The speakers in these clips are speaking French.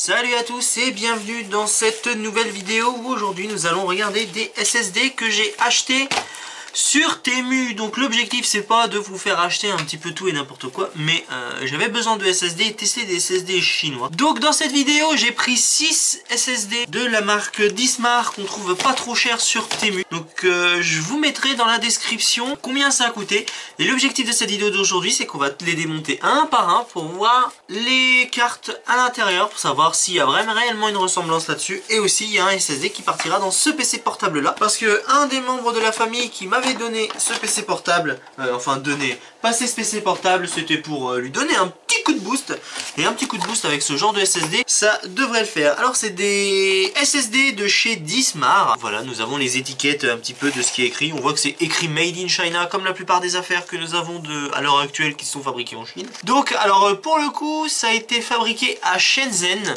Salut à tous et bienvenue dans cette nouvelle vidéo où aujourd'hui nous allons regarder des SSD que j'ai achetés sur Temu. Donc l'objectif c'est pas de vous faire acheter un petit peu tout et n'importe quoi, mais j'avais besoin de SSD et tester des SSD chinois. Donc dans cette vidéo j'ai pris 6 SSD de la marque Dismar qu'on trouve pas trop cher sur Temu. Donc je vous mettrai dans la description combien ça a coûté. Et l'objectif de cette vidéo d'aujourd'hui c'est qu'on va les démonter un par un pour voir les cartes à l'intérieur, pour savoir s'il y a vraiment réellement une ressemblance là-dessus. Et aussi il y a un SSD qui partira dans ce PC portable là, parce que un des membres de la famille qui m'avait donné ce PC portable, passer ce PC portable, c'était pour lui donner un petit coup de boost. Et un petit coup de boost avec ce genre de SSD, ça devrait le faire. Alors c'est des SSD de chez Dismar. Voilà, nous avons les étiquettes un petit peu de ce qui est écrit. On voit que c'est écrit Made in China, comme la plupart des affaires que nous avons à l'heure actuelle qui sont fabriquées en Chine. Donc alors pour le coup, ça a été fabriqué à Shenzhen.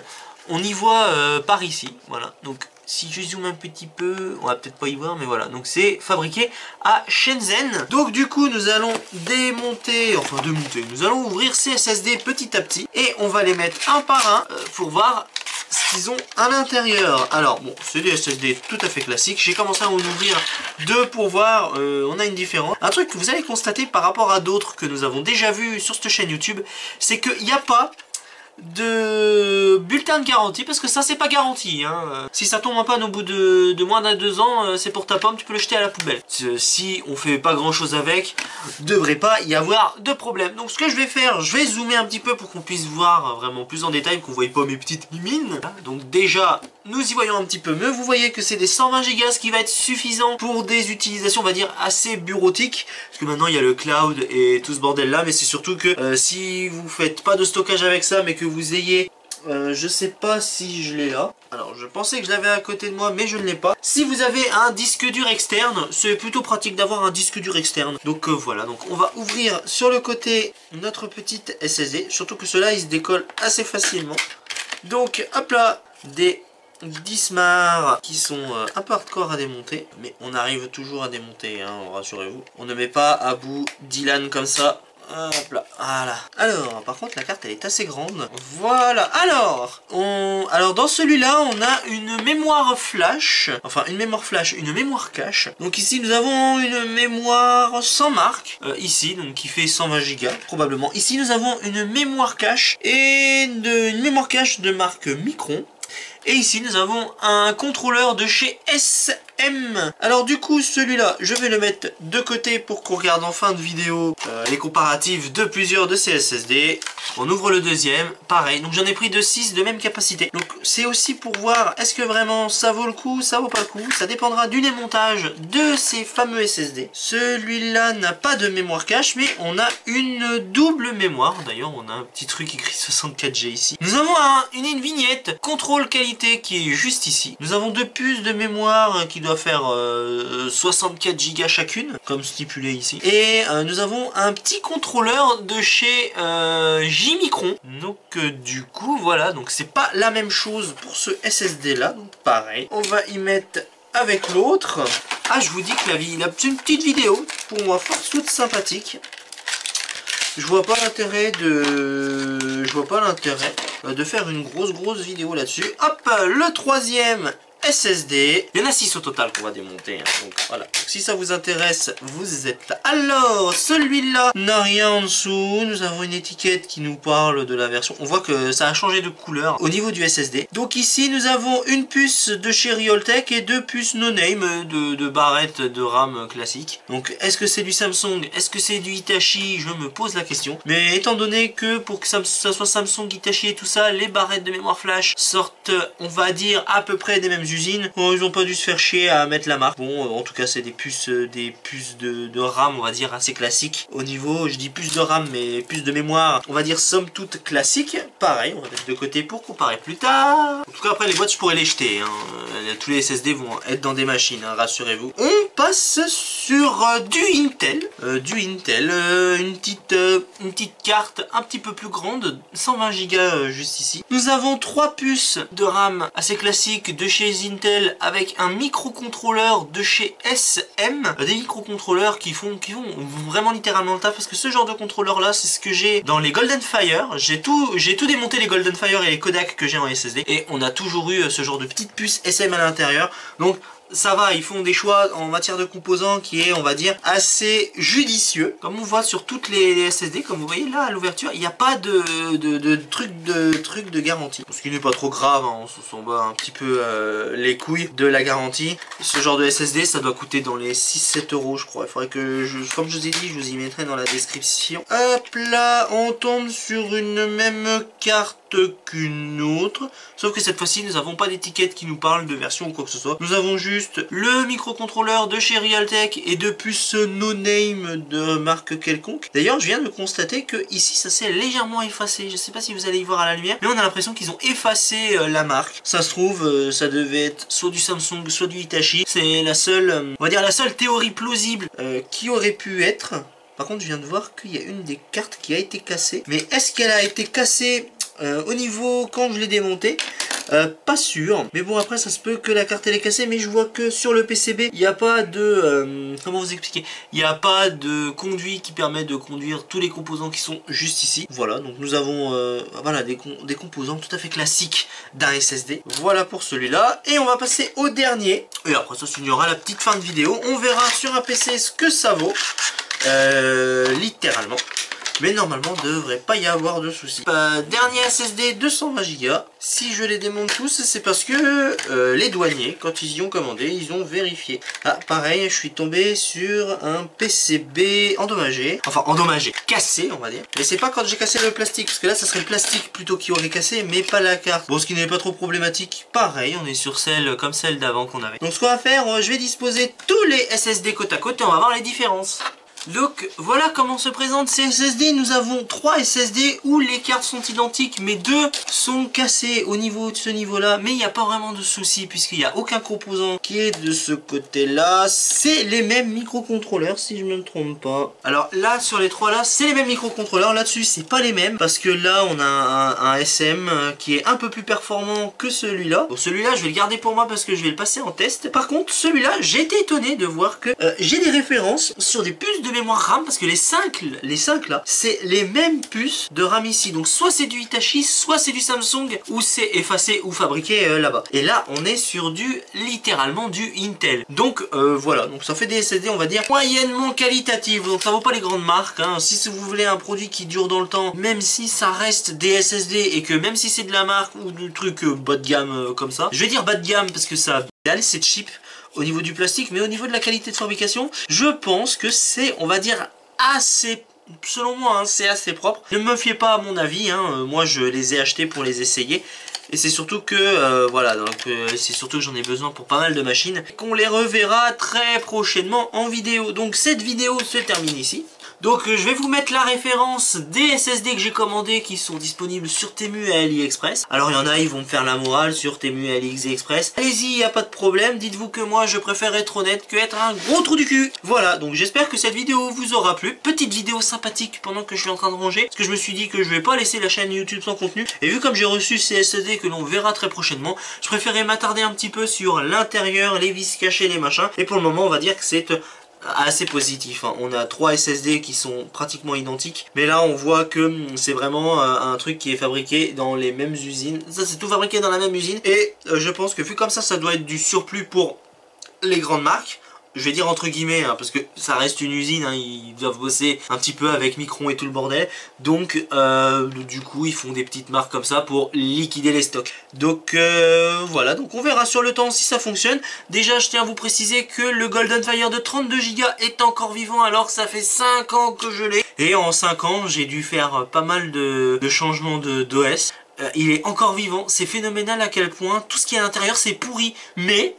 On y voit par ici, voilà. Donc si je zoome un petit peu, on va peut-être pas y voir, mais voilà. Donc c'est fabriqué à Shenzhen. Donc du coup nous allons démonter, nous allons ouvrir ces SSD petit à petit. Et on va les mettre un par un pour voir ce qu'ils ont à l'intérieur. Alors bon, c'est des SSD tout à fait classiques. J'ai commencé à en ouvrir deux pour voir, on a une différence. Un truc que vous allez constater par rapport à d'autres que nous avons déjà vu sur cette chaîne YouTube, c'est qu'il n'y a pas de bulletin de garantie, parce que ça c'est pas garanti hein. Si ça tombe en panne au bout de moins de 2 ans, c'est pour ta pomme, tu peux le jeter à la poubelle. Si on fait pas grand chose avec, devrait pas y avoir de problème. Donc ce que je vais faire, je vais zoomer un petit peu pour qu'on puisse voir vraiment plus en détail, qu'on voie pas mes petites mimines. Donc déjà nous y voyons un petit peu mieux. Vous voyez que c'est des 120 Go, ce qui va être suffisant pour des utilisations on va dire assez bureautiques, parce que maintenant il y a le cloud et tout ce bordel là. Mais c'est surtout que si vous faites pas de stockage avec ça, mais que vous ayez je sais pas si je l'ai là. Alors je pensais que je l'avais à côté de moi, mais je ne l'ai pas. Si vous avez un disque dur externe, c'est plutôt pratique d'avoir un disque dur externe. Donc voilà, donc on va ouvrir sur le côté notre petite SSD. Surtout que cela il se décolle assez facilement. Donc hop là, des Dismar qui sont un peu hardcore à démonter, mais on arrive toujours à démonter hein, rassurez-vous. On ne met pas à bout Dylan comme ça. Hop là, voilà. Alors, par contre, la carte elle est assez grande. Voilà. Alors dans celui-là, on a une mémoire flash. Enfin, une mémoire flash, une mémoire cache. Donc ici, nous avons une mémoire sans marque. Ici, donc qui fait 120 Go probablement. Ici, nous avons une mémoire cache et une mémoire cache de marque Micron. Et ici, nous avons un contrôleur de chez SM. Alors du coup, celui-là, je vais le mettre de côté pour qu'on regarde en fin de vidéo les comparatifs de plusieurs de ces SSD. On ouvre le deuxième, pareil. Donc j'en ai pris de 6 de même capacité. Donc c'est aussi pour voir, est-ce que vraiment ça vaut le coup, ça vaut pas le coup. Ça dépendra du démontage de ces fameux SSD. Celui-là n'a pas de mémoire cache, mais on a une double mémoire. D'ailleurs, on a un petit truc écrit 64 Go ici. Nous avons une vignette contrôle qualité qui est juste ici. Nous avons deux puces de mémoire qui doivent faire 64 Go chacune, comme stipulé ici. Et nous avons un petit contrôleur de chez J-Micron. Donc du coup, voilà. Donc c'est pas la même chose pour ce SSD là. Donc pareil. On va y mettre avec l'autre. Ah, je vous dis que il a une petite vidéo pour moi force toute sympathique. Je vois pas l'intérêt de faire une grosse vidéo là-dessus. Hop, le troisième SSD. Il y en a 6 au total qu'on va démonter. Hein. Donc voilà. Donc, si ça vous intéresse, vous êtes là. Alors, celui-là n'a rien en dessous. Nous avons une étiquette qui nous parle de la version. On voit que ça a changé de couleur au niveau du SSD. Donc ici, nous avons une puce de chez Realtek et deux puces no-name de barrettes de RAM classique. Donc, est-ce que c'est du Samsung? Est-ce que c'est du Hitachi? Je me pose la question. Mais étant donné que pour que ça soit Samsung, Hitachi et tout ça, les barrettes de mémoire flash sortent, on va dire, à peu près des mêmes usines. Oh, ils ont pas dû se faire chier à mettre la marque. Bon, en tout cas, c'est des puces de RAM, on va dire, assez classiques. Au niveau, je dis puces de RAM, mais puces de mémoire, on va dire somme toute classique. Pareil, on va mettre de côté pour comparer plus tard. En tout cas, après, les boîtes, je pourrais les jeter. Hein. Tous les SSD vont être dans des machines, hein, rassurez-vous. On passe sur du Intel. Une petite carte un petit peu plus grande, 120 Go juste ici. Nous avons 3 puces de RAM assez classiques de chez Intel avec un microcontrôleur de chez SM. Des microcontrôleurs qui font vraiment littéralement le taf, parce que ce genre de contrôleur là, c'est ce que j'ai dans les Golden Fire. J'ai tout démonté, les Golden Fire et les Kodak que j'ai en SSD, et on a toujours eu ce genre de petite puce SM à l'intérieur. Donc ça va, ils font des choix en matière de composants qui est, on va dire, assez judicieux. Comme on voit sur toutes les SSD, comme vous voyez là à l'ouverture, il n'y a pas de truc de garantie. Ce qui n'est pas trop grave, hein, on s'en bat un petit peu les couilles de la garantie. Ce genre de SSD, ça doit coûter dans les 6-7 euros, je crois. Il faudrait que, comme je vous ai dit, je vous y mettrai dans la description. Hop là, on tombe sur une même carte qu'une autre, sauf que cette fois-ci nous n'avons pas d'étiquette qui nous parle de version ou quoi que ce soit. Nous avons juste le microcontrôleur de chez Realtek et deux puces no name de marque quelconque. D'ailleurs, je viens de constater que ici ça s'est légèrement effacé. Je sais pas si vous allez y voir à la lumière, mais on a l'impression qu'ils ont effacé la marque. Ça se trouve, ça devait être soit du Samsung, soit du Hitachi. C'est la seule, on va dire la seule théorie plausible qui aurait pu être. Par contre, je viens de voir qu'il y a une des cartes qui a été cassée. Mais est-ce qu'elle a été cassée au niveau quand je l'ai démonté? Pas sûr, mais bon, après ça se peut que la carte elle est cassée, mais je vois que sur le PCB il n'y a pas de comment vous expliquer, il n'y a pas de conduit qui permet de conduire tous les composants qui sont juste ici. Voilà, donc nous avons voilà, des composants tout à fait classiques d'un SSD. Voilà pour celui-là, et on va passer au dernier, et après ça signera la petite fin de vidéo. On verra sur un PC ce que ça vaut, littéralement. Mais normalement, il ne devrait pas y avoir de soucis. Dernier SSD 220 Go. Si je les démonte tous, c'est parce que les douaniers, quand ils y ont commandé, ils ont vérifié. Ah, pareil, je suis tombé sur un PCB endommagé. Enfin, endommagé, cassé, on va dire. Mais c'est pas quand j'ai cassé le plastique, parce que là, ça serait le plastique plutôt qui aurait cassé, mais pas la carte. Bon, ce qui n'est pas trop problématique. Pareil, on est sur celle comme celle d'avant qu'on avait. Donc, ce qu'on va faire, je vais disposer tous les SSD côte à côte et on va voir les différences. Donc voilà comment se présentent ces SSD. Nous avons 3 SSD où les cartes sont identiques, mais 2 sont cassées au niveau de ce niveau là, mais il n'y a pas vraiment de souci puisqu'il n'y a aucun composant qui est de ce côté là. C'est les mêmes microcontrôleurs si je ne me trompe pas. Alors là sur les 3 là c'est les mêmes microcontrôleurs, là dessus c'est pas les mêmes parce que là on a un SM qui est un peu plus performant que celui-là. Bon, celui-là je vais le garder pour moi parce que je vais le passer en test. Par contre celui-là j'ai été étonné de voir que j'ai des références sur des puces de mémoire RAM, parce que les 5 là c'est les mêmes puces de RAM ici, donc soit c'est du Hitachi, soit c'est du Samsung, ou c'est effacé ou fabriqué là-bas. Et là on est sur littéralement du Intel. Donc voilà, donc ça fait des SSD on va dire moyennement qualitatifs, donc ça vaut pas les grandes marques hein. Si vous voulez un produit qui dure dans le temps, même si ça reste des SSD et que même si c'est de la marque ou du truc bas de gamme comme ça, je vais dire bas de gamme parce que ça c'est cheap au niveau du plastique, mais au niveau de la qualité de fabrication, je pense que c'est, on va dire, assez, selon moi, hein, c'est assez propre. Ne me fiez pas à mon avis, hein, moi je les ai achetés pour les essayer. Et c'est surtout que, voilà, donc c'est surtout que j'en ai besoin pour pas mal de machines. Qu'on les reverra très prochainement en vidéo. Donc cette vidéo se termine ici. Donc je vais vous mettre la référence des SSD que j'ai commandés qui sont disponibles sur Temu et AliExpress. Alors il y en a, ils vont me faire la morale sur Temu et AliExpress. Allez-y, il n'y a pas de problème. Dites-vous que moi je préfère être honnête que être un gros trou du cul. Voilà, donc j'espère que cette vidéo vous aura plu. Petite vidéo sympathique pendant que je suis en train de ranger. Parce que je me suis dit que je vais pas laisser la chaîne YouTube sans contenu. Et vu comme j'ai reçu ces SSD que l'on verra très prochainement, je préférais m'attarder un petit peu sur l'intérieur, les vis cachées, les machins. Et pour le moment on va dire que c'est assez positif, hein. On a 3 SSD qui sont pratiquement identiques, mais là on voit que c'est vraiment un truc qui est fabriqué dans les mêmes usines. Ça c'est tout fabriqué dans la même usine, et je pense que vu comme ça doit être du surplus pour les grandes marques. Je vais dire entre guillemets, hein, parce que ça reste une usine, hein, ils doivent bosser un petit peu avec Micron et tout le bordel. Donc du coup ils font des petites marques comme ça pour liquider les stocks. Donc voilà, donc on verra sur le temps si ça fonctionne. Déjà je tiens à vous préciser que le Golden Fire de 32 Go est encore vivant alors que ça fait 5 ans que je l'ai. Et en 5 ans j'ai dû faire pas mal de changements d'OS. Il est encore vivant, c'est phénoménal à quel point tout ce qui est à l'intérieur c'est pourri, mais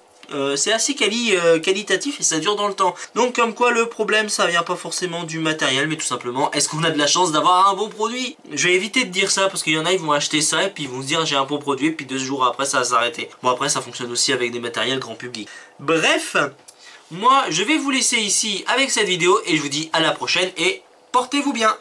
c'est assez qualitatif et ça dure dans le temps. Donc comme quoi le problème ça vient pas forcément du matériel, mais tout simplement est-ce qu'on a de la chance d'avoir un bon produit. Je vais éviter de dire ça parce qu'il y en a ils vont acheter ça et puis ils vont se dire j'ai un bon produit et puis 2 jours après ça va s'arrêter. Bon après ça fonctionne aussi avec des matériels grand public. Bref, Moi, je vais vous laisser ici avec cette vidéo et je vous dis à la prochaine et portez-vous bien.